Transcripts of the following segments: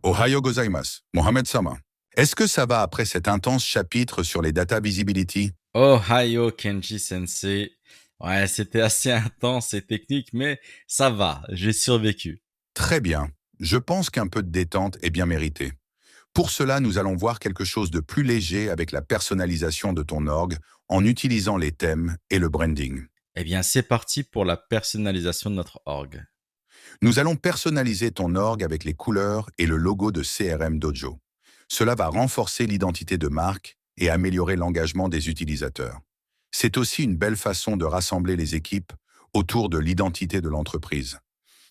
Ohayo gozaimasu, Mohamed-sama. Est-ce que ça va après cet intense chapitre sur les data visibility? Ohio Kenji Sensei. Ouais, c'était assez intense et technique, mais ça va, j'ai survécu. Très bien. Je pense qu'un peu de détente est bien mérité. Pour cela, nous allons voir quelque chose de plus léger avec la personnalisation de ton org en utilisant les thèmes et le branding. Eh bien, c'est parti pour la personnalisation de notre org. Nous allons personnaliser ton org avec les couleurs et le logo de CRM Dojo. Cela va renforcer l'identité de marque et améliorer l'engagement des utilisateurs. C'est aussi une belle façon de rassembler les équipes autour de l'identité de l'entreprise.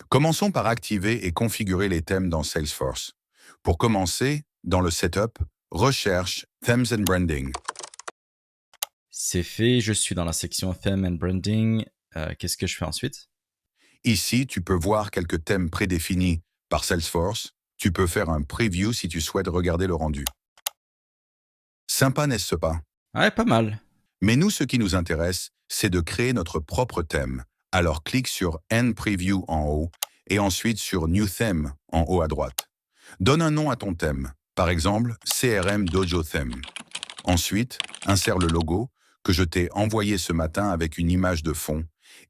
Commençons par activer et configurer les thèmes dans Salesforce. Pour commencer, dans le Setup, recherche Themes and Branding. C'est fait, je suis dans la section Theme and Branding. Qu'est-ce que je fais ensuite? Ici, tu peux voir quelques thèmes prédéfinis par Salesforce. Tu peux faire un preview si tu souhaites regarder le rendu. Sympa, n'est-ce pas? Ouais, pas mal. Mais nous, ce qui nous intéresse, c'est de créer notre propre thème. Alors clique sur End Preview en haut et ensuite sur New Theme en haut à droite. Donne un nom à ton thème, par exemple CRM Dojo Theme. Ensuite, insère le logo que je t'ai envoyé ce matin avec une image de fond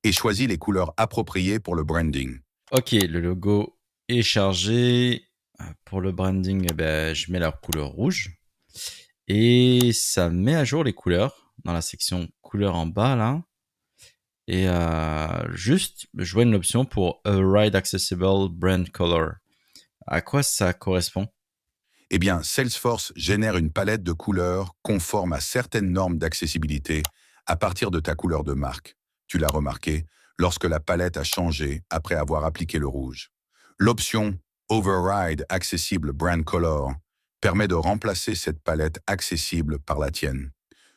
et choisis les couleurs appropriées pour le branding. Ok, le logo est chargé. Pour le branding, je mets la couleur rouge. Et ça met à jour les couleurs dans la section couleurs en bas, là. Et juste, je vois une option pour A Ride Accessible Brand Color. À quoi ça correspond? Eh bien, Salesforce génère une palette de couleurs conforme à certaines normes d'accessibilité à partir de ta couleur de marque. Tu l'as remarqué, lorsque la palette a changé après avoir appliqué le rouge. L'option Override Accessible Brand Color permet de remplacer cette palette accessible par la tienne.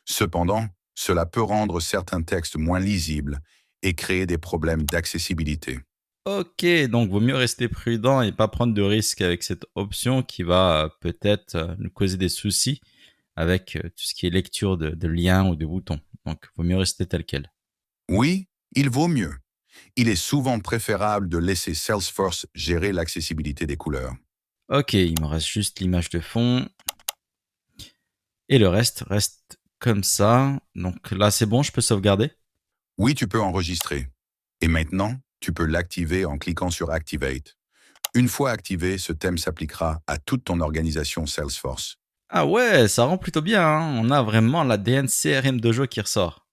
Cependant, cela peut rendre certains textes moins lisibles et créer des problèmes d'accessibilité. Ok, donc vaut mieux rester prudent et pas prendre de risques avec cette option qui va peut-être nous causer des soucis avec tout ce qui est lecture de liens ou de boutons. Donc, vaut mieux rester tel quel. Oui, il vaut mieux. Il est souvent préférable de laisser Salesforce gérer l'accessibilité des couleurs. Ok, il me reste juste l'image de fond et le reste reste comme ça. Donc là, c'est bon, je peux sauvegarder. Oui, tu peux enregistrer. Et maintenant, tu peux l'activer en cliquant sur Activate. Une fois activé, ce thème s'appliquera à toute ton organisation Salesforce. Ah ouais, ça rend plutôt bien, hein. On a vraiment l'ADN CRM Dojo qui ressort.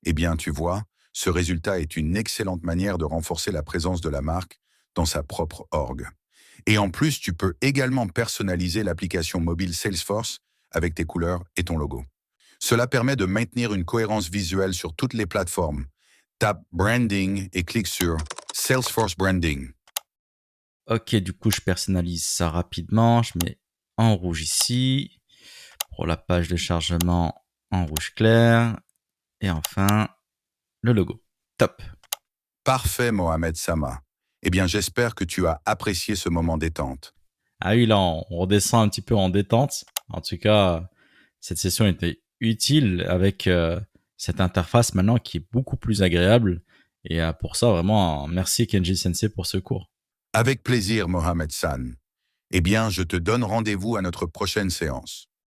Eh bien, tu vois, ce résultat est une excellente manière de renforcer la présence de la marque dans sa propre org. Et en plus, tu peux également personnaliser l'application mobile Salesforce avec tes couleurs et ton logo. Cela permet de maintenir une cohérence visuelle sur toutes les plateformes. Tape Branding et clique sur Salesforce Branding. Ok, du coup, je personnalise ça rapidement. Je mets en rouge ici. Pour la page de chargement, en rouge clair. Et enfin, le logo. Top. Parfait, Mohamed Sama. Eh bien, j'espère que tu as apprécié ce moment détente. Ah oui, là, on redescend un petit peu en détente. En tout cas, cette session était utile avec cette interface maintenant qui est beaucoup plus agréable. Et pour ça, vraiment, merci Kenji Sensei pour ce cours. Avec plaisir, Mohamed San. Eh bien, je te donne rendez-vous à notre prochaine séance.